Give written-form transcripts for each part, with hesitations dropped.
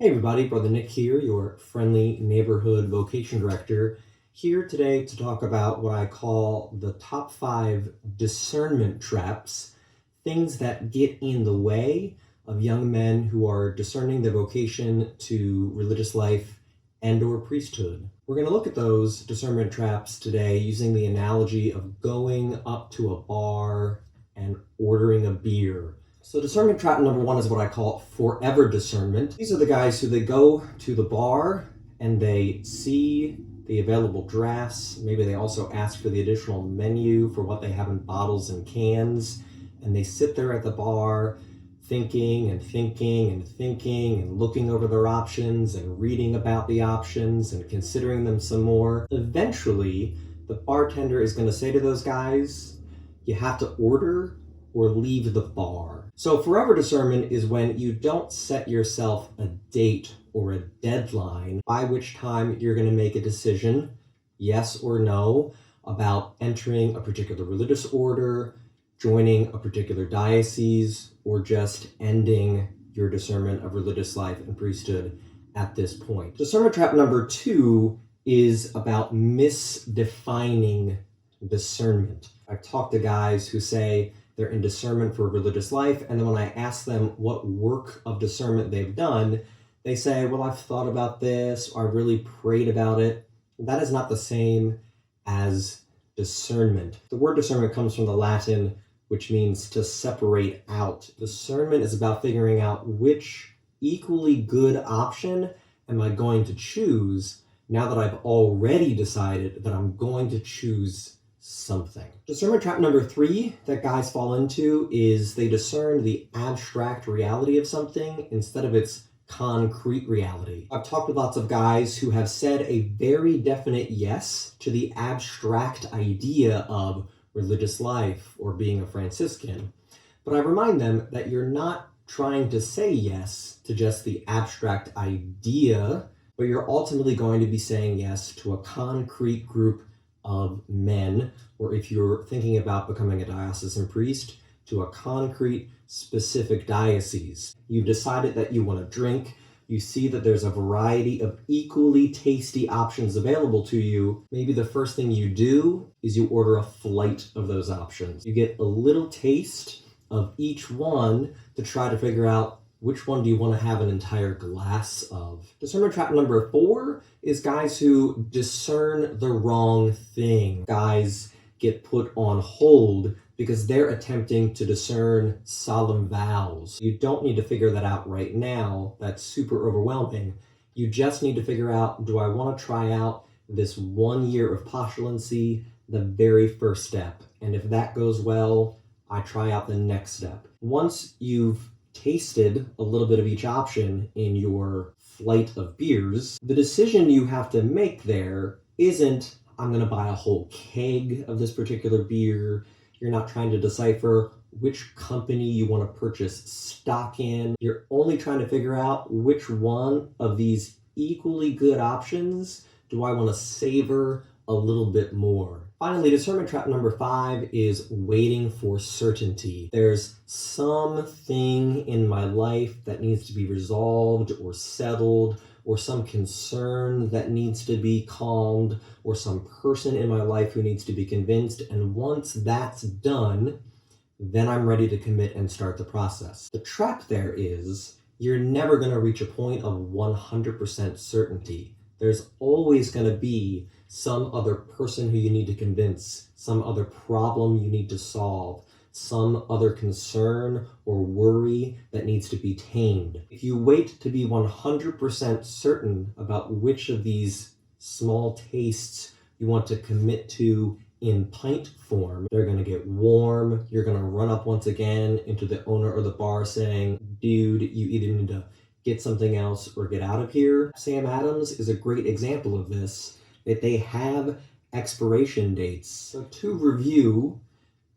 Hey everybody, Brother Nick here, your friendly neighborhood vocation director, here today to talk about what I call the top 5 discernment traps, things that get in the way of young men who are discerning their vocation to religious life and or priesthood. We're going to look at those discernment traps today using the analogy of going up to a bar and ordering a beer. So discernment trap number 1 is what I call forever discernment. These are the guys who they go to the bar and they see the available drafts. Maybe they also ask for the additional menu for what they have in bottles and cans. And they sit there at the bar thinking and looking over their options and reading about the options and considering them some more. Eventually, the bartender is going to say to those guys, you have to order or leave the bar. So forever discernment is when you don't set yourself a date or a deadline by which time you're going to make a decision, yes or no, about entering a particular religious order, joining a particular diocese, or just ending your discernment of religious life and priesthood at this point. Discernment trap number 2 is about misdefining discernment. I've talked to guys who say they're in discernment for religious life, and then when I ask them what work of discernment they've done, they say, well, I've thought about this, or I really prayed about it. That is not the same as discernment. The word discernment comes from the Latin, which means to separate out. Discernment is about figuring out which equally good option am I going to choose now that I've already decided that I'm going to choose something. Discernment trap number 3 that guys fall into is they discern the abstract reality of something instead of its concrete reality. I've talked with lots of guys who have said a very definite yes to the abstract idea of religious life or being a Franciscan, but I remind them that you're not trying to say yes to just the abstract idea, but you're ultimately going to be saying yes to a concrete group of men, or if you're thinking about becoming a diocesan priest, to a concrete, specific diocese. You've decided that you want to drink. You see that there's a variety of equally tasty options available to you. Maybe the first thing you do is you order a flight of those options. You get a little taste of each one to try to figure out which one do you want to have an entire glass of. Discernment trap number 4 is guys who discern the wrong thing. Guys get put on hold because they're attempting to discern solemn vows. You don't need to figure that out right now. That's super overwhelming. You just need to figure out, do I want to try out this 1 year of postulancy, the very first step? And if that goes well, I try out the next step. Once you've tasted a little bit of each option in your flight of beers, the decision you have to make there isn't, I'm going to buy a whole keg of this particular beer. You're not trying to decipher which company you want to purchase stock in. You're only trying to figure out which one of these equally good options do I want to savor a little bit more. Finally, discernment trap number 5 is waiting for certainty. There's something in my life that needs to be resolved or settled, or some concern that needs to be calmed, or some person in my life who needs to be convinced. And once that's done, then I'm ready to commit and start the process. The trap there is you're never going to reach a point of 100% certainty. There's always going to be some other person who you need to convince, some other problem you need to solve, some other concern or worry that needs to be tamed. If you wait to be 100% certain about which of these small tastes you want to commit to in pint form, they're going to get warm. You're going to run up once again into the owner of the bar saying, dude, you either need to get something else or get out of here. Sam Adams is a great example of this, that they have expiration dates. So to review,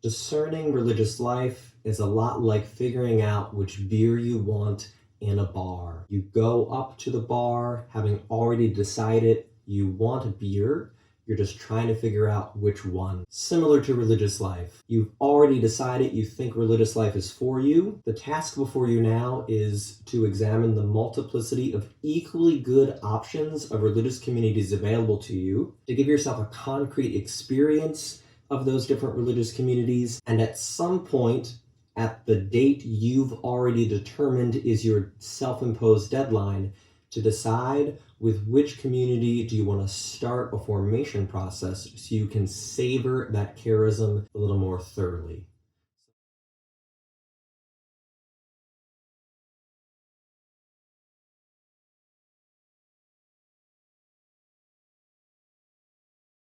discerning religious life is a lot like figuring out which beer you want in a bar. You go up to the bar having already decided you want a beer. You're just trying to figure out which one. Similar to religious life. You've already decided you think religious life is for you. The task before you now is to examine the multiplicity of equally good options of religious communities available to you, to give yourself a concrete experience of those different religious communities, and at some point, at the date you've already determined is your self-imposed deadline, to decide with which community do you want to start a formation process so you can savor that charism a little more thoroughly.